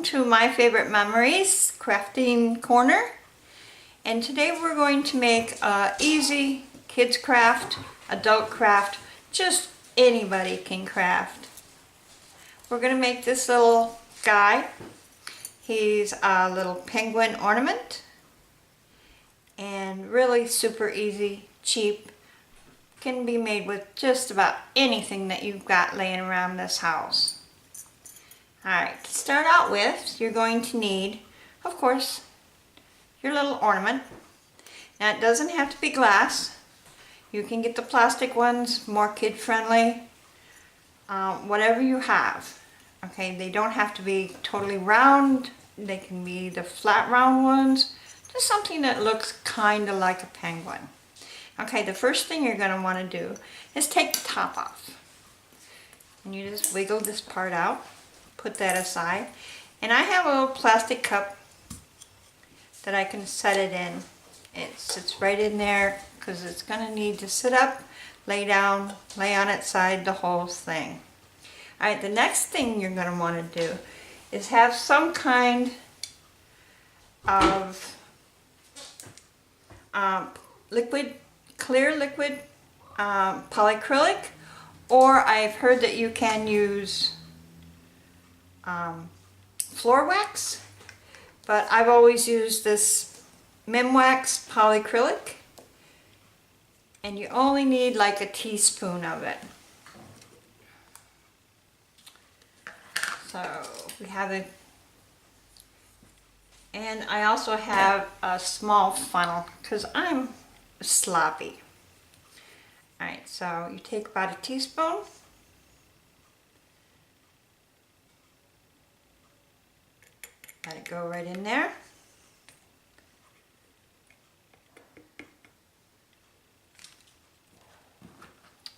to my favorite memories crafting corner, and today we're going to make a easy kids craft, adult craft, just anybody can craft. We're going to make this little guy. He's a little penguin ornament and really super easy, cheap, can be made with just about anything that you've got laying around this house. Alright, to start out with, you're going to need, of course, your little ornament. Now it doesn't have to be glass. You can get the plastic ones, more kid friendly, whatever you have. Okay, they don't have to be totally round. They can be the flat round ones, just something that looks kind of like a penguin. Okay, the first thing you're going to want to do is take the top off. And you just wiggle this part out. Put that aside, and I have a little plastic cup that I can set it in. It sits right in there because it's going to need to sit up, lay down, lay on its side, the whole thing. Alright, the next thing you're going to want to do is have some kind of clear liquid polycrylic, or I've heard that you can use floor wax, but I've always used this Minwax polycrylic, and you only need like a teaspoon of it. So we have it, and I also have a small funnel because I'm sloppy. Alright, so you take about a teaspoon. Let it go right in there.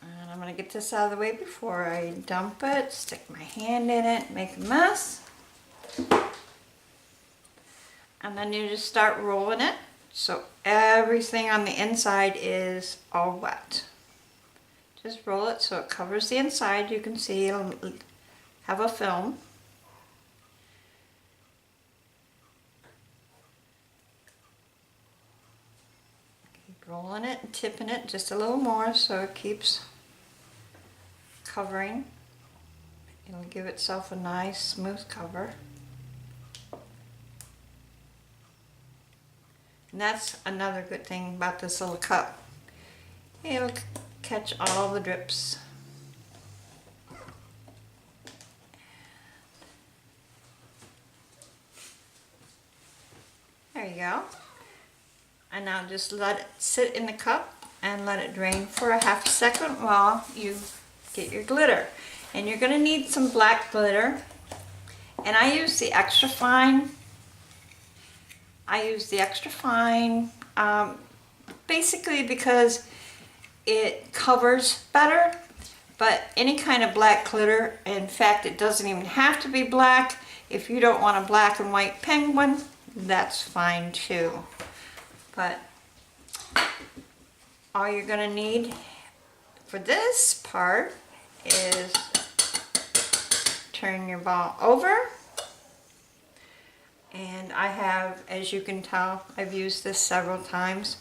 And I'm going to get this out of the way before I dump it, stick my hand in it, make a mess. And then you just start rolling it so everything on the inside is all wet. Just roll it so it covers the inside. You can see it'll have a film. Rolling it and tipping it just a little more so it keeps covering. It'll give itself a nice smooth cover. And that's another good thing about this little cup. It'll catch all the drips. There you go. And now just let it sit in the cup and let it drain for a half a second while you get your glitter. And you're going to need some black glitter. And I use the extra fine. Basically because it covers better. But any kind of black glitter, in fact it doesn't even have to be black. If you don't want a black and white penguin, that's fine too. But all you're going to need for this part is turn your ball over. And I have, as you can tell, I've used this several times,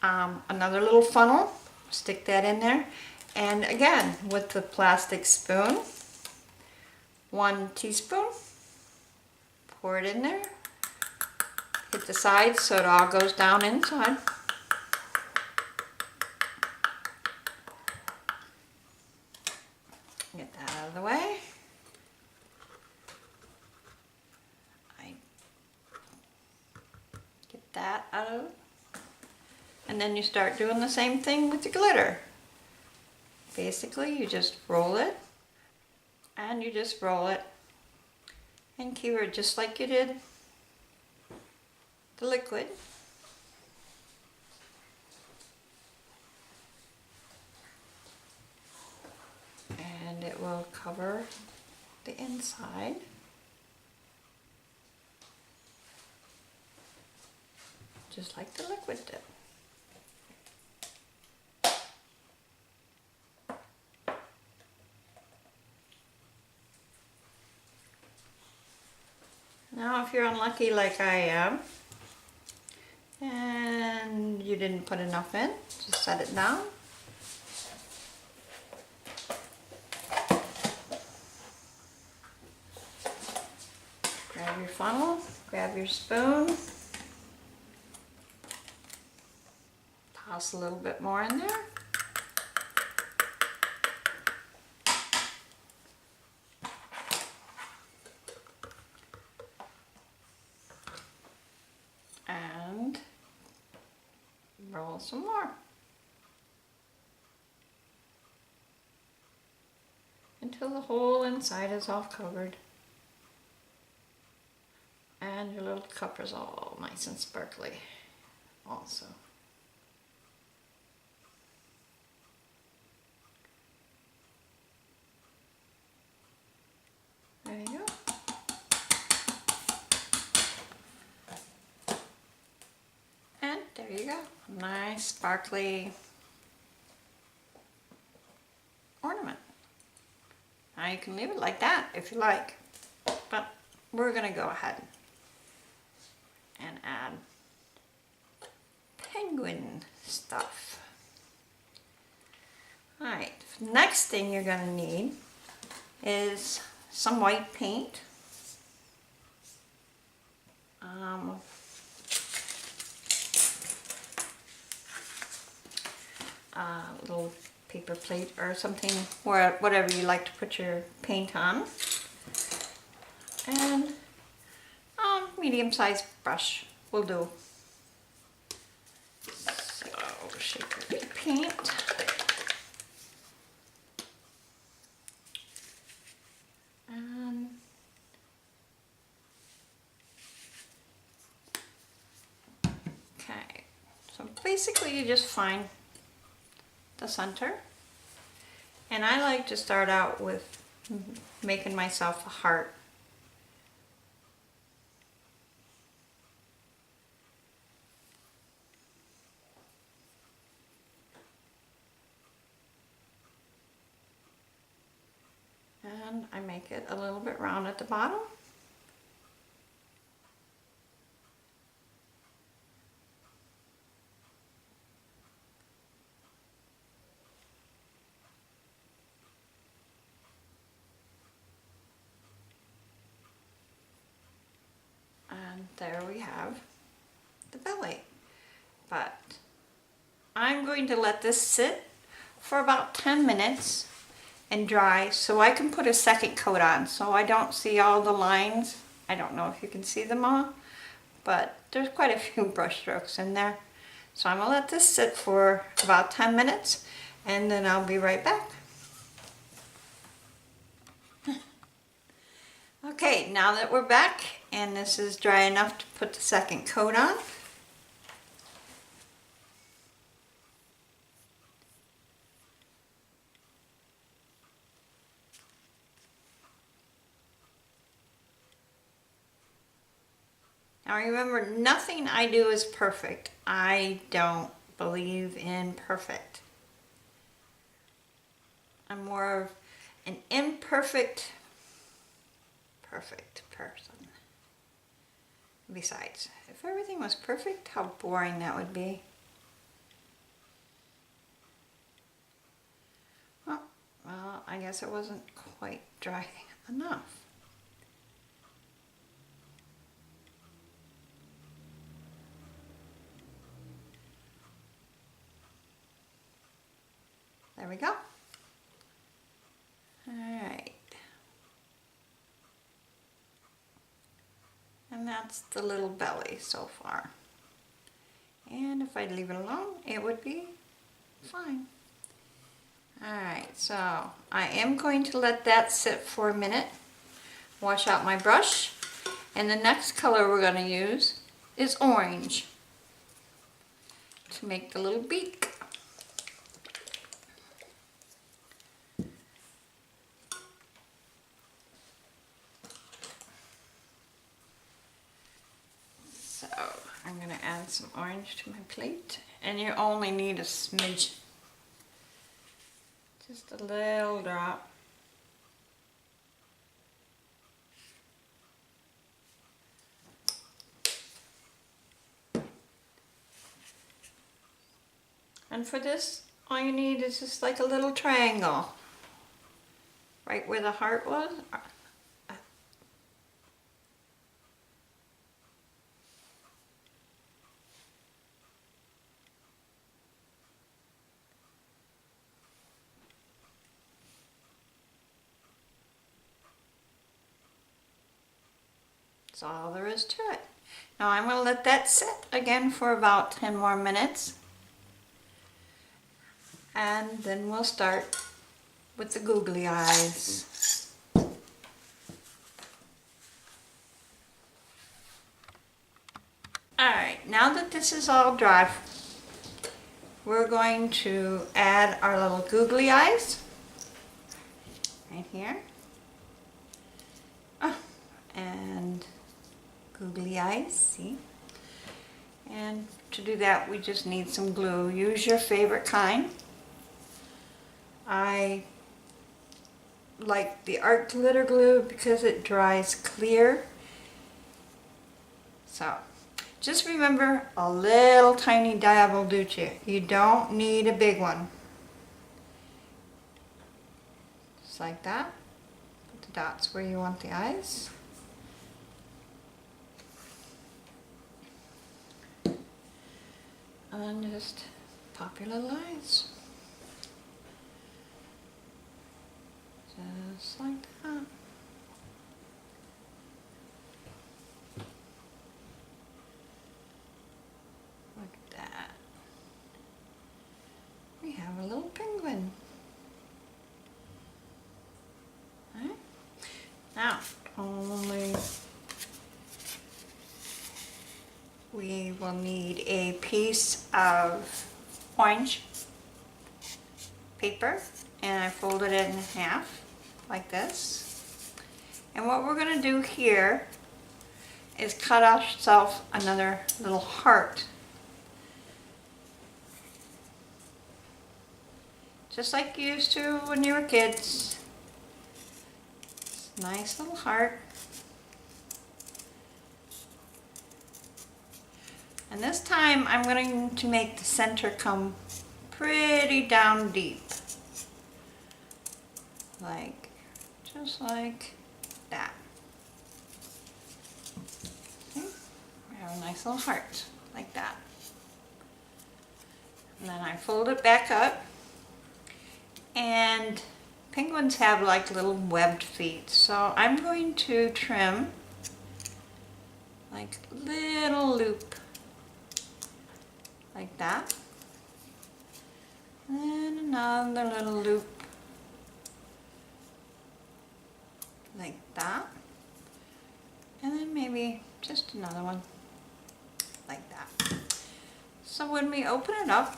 another little funnel. Stick that in there. And again, with the plastic spoon, 1 teaspoon, pour it in there. Hit the sides so it all goes down inside. Get that out of the way. Get that out of it. And then you start doing the same thing with the glitter. Basically, you just roll it, and you just roll it, and keep it just like you did the liquid. And it will cover the inside. Just like the liquid did. Now if you're unlucky like I am, and you didn't put enough in, just set it down. Grab your funnel, grab your spoon, toss a little bit more in there. And roll some more until the whole inside is all covered and your little cup is all nice and sparkly also. There you go. And there you go. Nice sparkly ornament. Now you can leave it like that if you like, but we're going to go ahead and add penguin stuff. Alright, next thing you're going to need is some white paint. A little paper plate or something, or whatever you like to put your paint on. And medium-sized brush will do. So shake your paint. And okay, so basically you just find the center, and I like to start out with making myself a heart. And I make it a little bit round at the bottom. And there we have the belly. But I'm going to let this sit for about 10 minutes and dry so I can put a second coat on so I don't see all the lines. I don't know if you can see them all, but there's quite a few brush strokes in there. So I'm going to let this sit for about 10 minutes and then I'll be right back. Okay, now that we're back and this is dry enough to put the second coat on, now remember, nothing I do is perfect. I don't believe in perfect. I'm more of an imperfect, perfect person. Besides, if everything was perfect, how boring that would be. Oh, well, I guess it wasn't quite dry enough. There we go. Alright. And that's the little belly so far. And if I leave it alone, it would be fine. Alright, so I am going to let that sit for a minute. Wash out my brush. And the next color we're going to use is orange to make the little beak. So I'm going to add some orange to my plate, and you only need a smidge, just a little drop. And for this, all you need is just like a little triangle. Right where the heart was. That's all there is to it. Now I'm going to let that sit again for about 10 more minutes. And then we'll start with the googly eyes. Alright, now that this is all dry, we're going to add our little googly eyes. Right here. Oh, and googly eyes, see? And to do that, we just need some glue. Use your favorite kind. I like the art glitter glue because it dries clear. So, just remember, a little tiny dab will do you. You don't need a big one. Just like that. Put the dots where you want the eyes. And then just pop your little eyes. Just like that. Like that. We have a little penguin. Right? Now, we will need a piece of orange paper, and I folded it in half like this. And what we're going to do here is cut ourselves another little heart. Just like you used to when you were kids. Nice little heart. And this time I'm going to make the center come pretty down deep. Like, just like that. See? We have a nice little heart, like that. And then I fold it back up. And penguins have like little webbed feet. So I'm going to trim like little loop. Like that. And another little loop. Like that. And then maybe just another one. Like that. So when we open it up,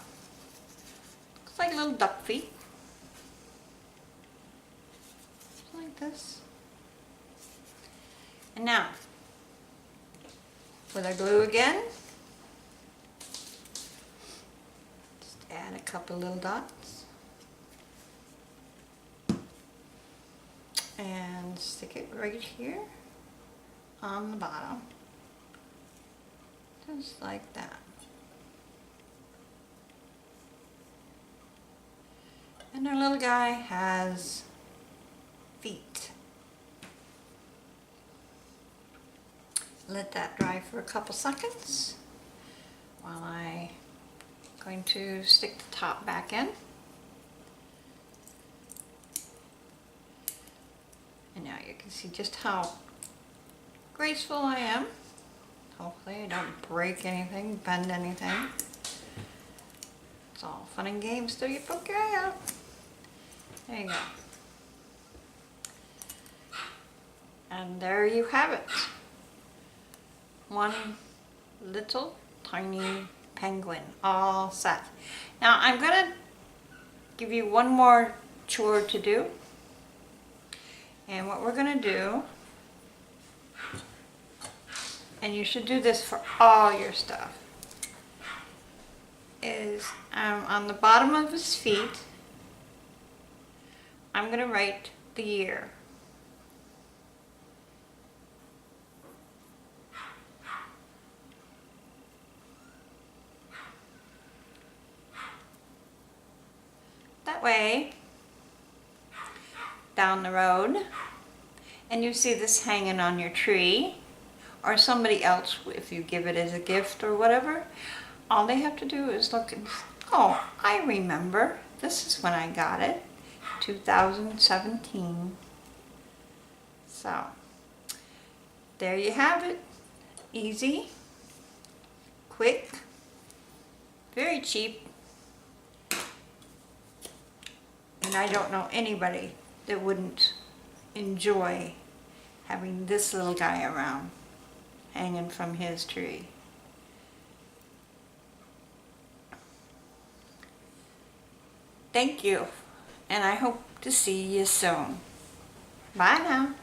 looks like little duck feet. Like this. And now, with our glue again, just add a couple little dots. And stick it right here on the bottom. Just like that. And our little guy has feet. Let that dry for a couple seconds while I'm going to stick the top back in. And now you can see just how graceful I am. Hopefully I don't break anything, bend anything. It's all fun and games till you poke your eye out. There you go. And there you have it. One little tiny penguin, all set. Now I'm gonna give you one more chore to do. And what we're gonna do, and you should do this for all your stuff, is on the bottom of his feet, I'm gonna write the year. that way down the road and you see this hanging on your tree, or somebody else, if you give it as a gift or whatever, all they have to do is look and, oh, I remember, this is when I got it, 2017. So there you have it. Easy, quick, very cheap, and I don't know anybody that wouldn't enjoy having this little guy around hanging from his tree. Thank you, and I hope to see you soon. Bye now.